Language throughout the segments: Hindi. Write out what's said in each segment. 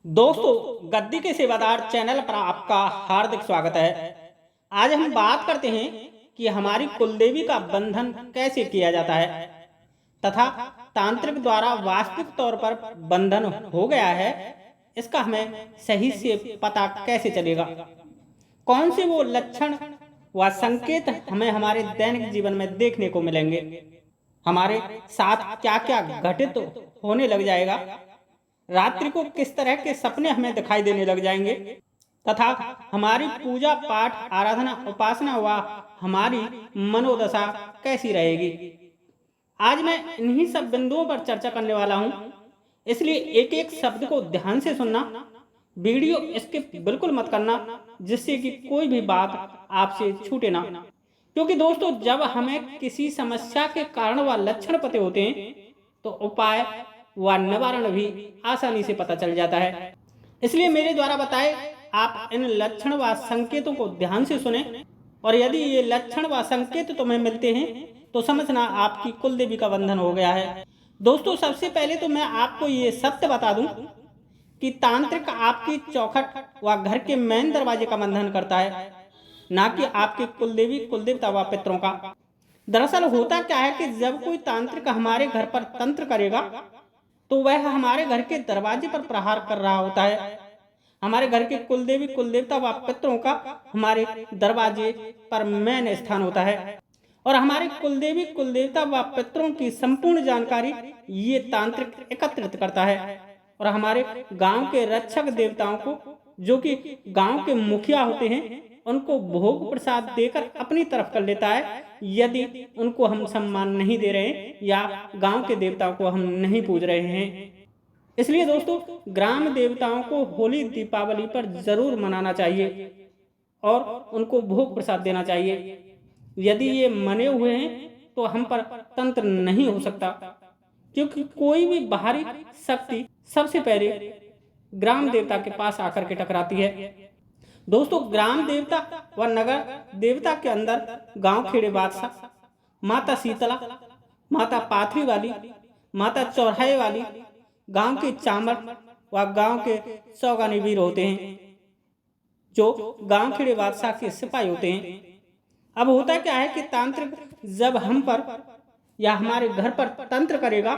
दोस्तों, गद्दी के सेवादार चैनल पर आपका हार्दिक स्वागत है। आज हम बात करते हैं कि हमारी कुलदेवी का बंधन कैसे किया जाता है तथा तांत्रिक द्वारा वास्तविक तौर पर बंधन हो गया है, इसका हमें सही से पता कैसे चलेगा। कौन से वो लक्षण व संकेत हमें हमारे दैनिक जीवन में देखने को मिलेंगे, हमारे साथ क्या क्या घटित होने लग जाएगा, रात्रि को किस तरह के सपने हमें दिखाई देने लग जाएंगे तथा हमारी पूजा पाठ आराधना उपासना व हमारी मनोदशा कैसी रहेगी। आज मैं इन्हीं सब बिंदुओं पर चर्चा करने वाला हूं, इसलिए एक एक शब्द को ध्यान से सुनना, वीडियो स्किप बिल्कुल मत करना, जिससे कि कोई भी बात आपसे छूटे ना। क्योंकि दोस्तों, जब हमें किसी समस्या के कारण व लक्षण पते होते हैं तो उपाय व निवारण भी आसानी से पता चल जाता है। इसलिए मेरे द्वारा बताए आप इन लक्षण व संकेतों को ध्यान से सुने, और यदि ये लक्षण व संकेत तुम्हें मिलते हैं तो समझना आपकी कुलदेवी का बंधन हो गया है। दोस्तों, सबसे पहले तो मैं आपको ये सत्य बता दूं कि तांत्रिक आपकी चौखट व घर के मेन दरवाजे का बंधन करता है, ना कि आपके कुलदेवी कुलदेवता व पितरों का। दरअसल होता क्या है कि जब कोई तांत्रिक हमारे घर पर तंत्र करेगा तो वह हमारे घर के दरवाजे पर प्रहार कर रहा होता है। हमारे घर के कुलदेवी कुलदेवता व पितरों का हमारे दरवाजे पर मेन स्थान होता है, और हमारे कुलदेवी कुलदेवता व पितरों की संपूर्ण जानकारी ये तांत्रिक एकत्रित करता है और हमारे गांव के रक्षक देवताओं को, जो कि गांव के मुखिया होते हैं, उनको भोग प्रसाद देकर अपनी तरफ कर लेता है, यदि उनको हम सम्मान नहीं दे रहे हैं या गांव के देवताओं को हम नहीं पूज रहे हैं। इसलिए दोस्तों, ग्राम देवताओं को होली दीपावली पर जरूर मनाना चाहिए और उनको भोग प्रसाद देना चाहिए। यदि ये मने हुए हैं तो हम पर तंत्र नहीं हो सकता, क्योंकि कोई भी बाहरी शक्ति सबसे पहले ग्राम देवता के पास आकर के टकराती है। दोस्तों, ग्राम देवता व नगर देवता के अंदर गांव खेड़े बादशाह, माता शीतला, माता पाथरी वाली, माता चौराहे वाली, गांव के चामर व गांव के सौगानी वीर होते हैं, जो गांव खेड़े बादशाह के सिपाही होते हैं। अब होता क्या है कि तांत्रिक जब हम पर या हमारे घर पर तंत्र करेगा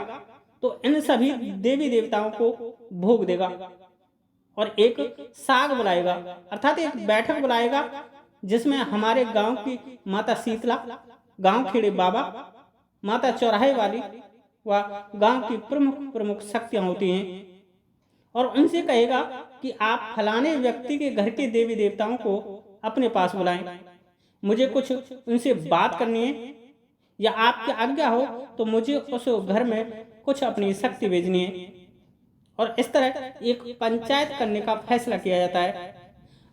तो इन सभी देवी देवताओं को भोग देगा और एक साग बुलाएगा, अर्थात एक बैठक बुलाएगा, जिसमें हमारे गांव की माता शीतला, गांव खेड़े बाबा, माता चौराहे वाली व गांव की प्रमुख प्रमुख शक्तियां होती हैं, और उनसे कहेगा कि आप फलाने व्यक्ति के घर के देवी देवताओं को अपने पास बुलाएं, मुझे कुछ उनसे बात करनी है, या आपकी आज्ञा हो तो मुझे उस घर में कुछ अपनी शक्ति भेजनी है। और इस तरह एक पंचायत करने का फैसला किया जाता है।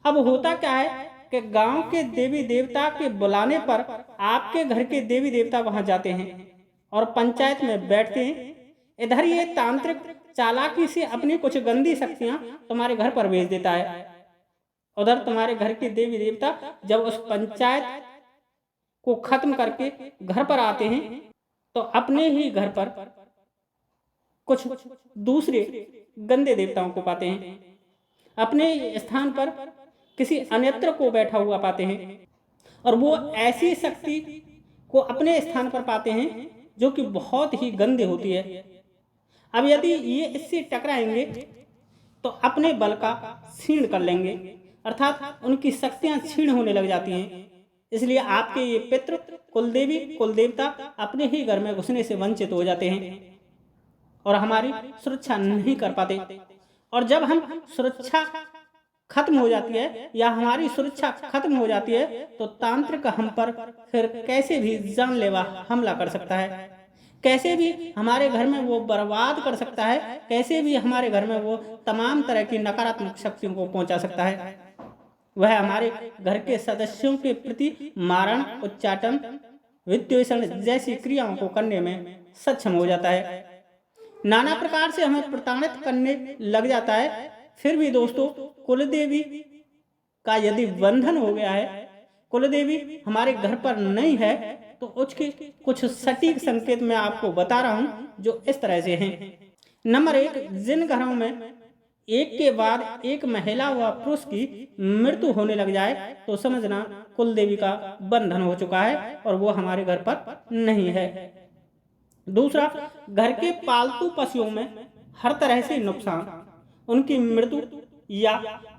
अब होता क्या है कि गांव के देवी देवता के बुलाने पर आपके घर के देवी देवता वहां जाते हैं और पंचायत में बैठते हैं। इधर ये तांत्रिक चालाकी से अपनी कुछ गंदी शक्तियां तुम्हारे घर पर भेज देता है। उधर तुम्हारे घर के देवी देवता जब उस पंचायत को खत्म करके घर पर आते हैं तो अपने ही घर पर कुछ दूसरे गंदे देवताओं को पाते हैं, अपने स्थान पर किसी अन्यत्र को बैठा हुआ पाते हैं, और वो ऐसी शक्ति को अपने स्थान पर पाते हैं जो कि बहुत ही गंदे होती है। अब यदि ये इससे टकराएंगे तो अपने बल का क्षीण कर लेंगे, अर्थात उनकी शक्तियां क्षीण होने लग जाती हैं। इसलिए आपके ये पितृ कुलदेवी कुलदेवता अपने ही घर में घुसने से वंचित हो जाते हैं और हमारी सुरक्षा नहीं कर पाते। और जब हम सुरक्षा खत्म हो जाती है या हमारी सुरक्षा खत्म हो जाती है तो तांत्रिक हम पर फिर कैसे भी जानलेवा हमला कर सकता है, कैसे भी हमारे घर में वो बर्बाद कर सकता है, कैसे भी हमारे घर में वो तमाम तरह की नकारात्मक शक्तियों को पहुंचा सकता है। वह हमारे घर के सदस्यों के प्रति मारण, उच्चाटन, विद्वेषण जैसी क्रियाओं को करने में सक्षम हो जाता है, नाना प्रकार से हमें प्रताड़ित करने लग जाता है। फिर भी दोस्तों, कुलदेवी का यदि बंधन हो गया है, कुलदेवी हमारे घर पर नहीं है, तो उसके कुछ सटीक संकेत मैं आपको बता रहा हूं जो इस तरह से हैं। नंबर 1, जिन घरों में एक के बाद एक महिला व पुरुष की मृत्यु होने लग जाए तो समझना कुल देवी का बंधन हो चुका है और वो हमारे घर पर नहीं है। दूसरा, घर के पालतू पशुओं में हर तरह से नुकसान, उनकी मृत्यु या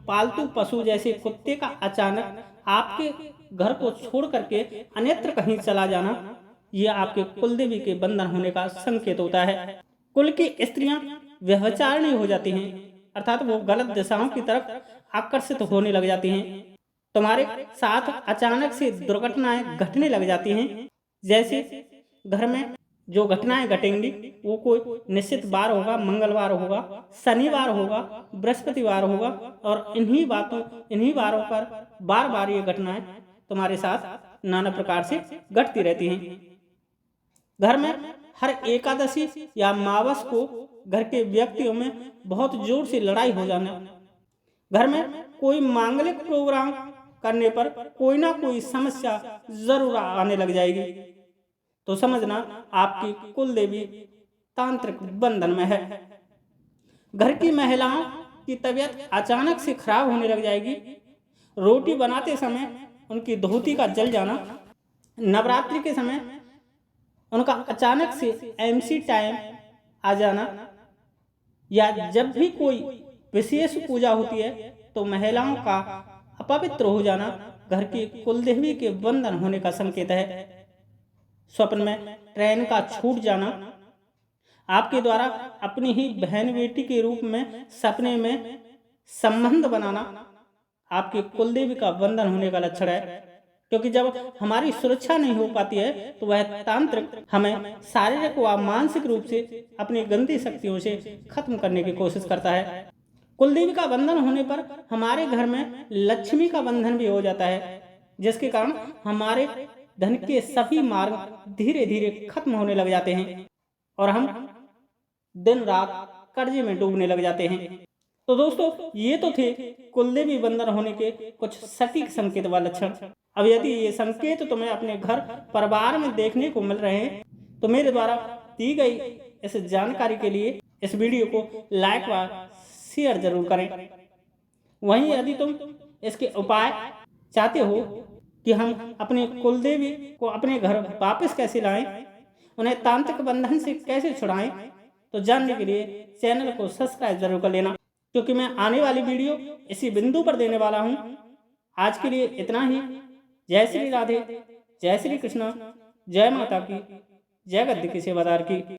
पालतू पशु जैसे कुत्ते का अचानक आपके घर को छोड़ करके अन्यत्र कहीं चला जाना, यह आपके कुल देवी के बंधन होने का संकेत होता है। कुल की स्त्रियां व्यभिचारिणी हो जाती हैं, अर्थात वो गलत दिशाओं की तरफ आकर्षित होने लग जाती हैं। तुम्हारे साथ अचानक से दुर्घटनाएं घटने लग जाती हैं, जैसे घर में जो घटनाएं घटेंगी वो कोई निश्चित बार होगा, मंगलवार होगा, शनिवार होगा, बृहस्पतिवार होगा, और इन्हीं बारों पर बार बार ये घटनाएं तुम्हारे साथ नाना प्रकार से घटती रहती हैं। घर में हर एकादशी या अमावस को घर के व्यक्तियों में बहुत जोर से लड़ाई हो जाना, घर में कोई मांगलिक प्रोग्राम करने पर कोई ना कोई समस्या जरूर आने लग जाएगी, तो समझना आपकी कुल देवी तांत्रिक बंधन में है। घर की महिलाओं की तबीयत अचानक से खराब होने लग जाएगी, रोटी बनाते समय उनकी धोती का जल जाना, नवरात्रि के समय उनका अचानक से एमसी टाइम आ जाना, या जब भी कोई विशेष पूजा होती है तो महिलाओं का अपवित्र हो जाना घर की कुलदेवी के बंधन होने का संकेत है। स्वप्न में ट्रेन का छूट जाना, आपके द्वारा अपनी ही बहन बेटी के रूप में सपने में संबंध बनाना आपके कुलदेवी का बंधन होने का लक्षण है, क्योंकि जब हमारी सुरक्षा नहीं हो पाती है तो वह तांत्रिक हमें शारीरिक व मानसिक रूप से अपनी गंदी शक्तियों से खत्म करने की कोशिश करता है। कुलदेवी का बंधन होने पर हमारे घर में लक्ष्मी का बंधन भी हो जाता है, जिसके कारण हमारे धन के सभी मार्ग धीरे धीरे खत्म होने लग जाते हैं और हम दिन रात कर्जे में डूबने लग जाते हैं। तो दोस्तों, ये तो थे कुलदेवी बंधन होने के कुछ सटीक संकेत व लक्षण। अब यदि ये संकेत तुम्हें अपने घर परिवार में देखने को मिल रहे हैं तो मेरे द्वारा दी गई इस जानकारी के लिए इस वीडियो को लाइक व शेयर जरूर करें। वहीं यदि तुम इसके उपाय चाहते हो कि हम अपने कुलदेवी को अपने घर वापस कैसे लाएं, उन्हें तांत्रिक बंधन से कैसे छुड़ाएं, तो जानने के लिए चैनल को सब्सक्राइब जरूर कर लेना, क्योंकि मैं आने वाली वीडियो इसी बिंदु पर देने वाला हूं। आज के लिए इतना ही। जय श्री राधे, जय श्री कृष्ण, जय माता की, जय गद्दी की सेवादार की।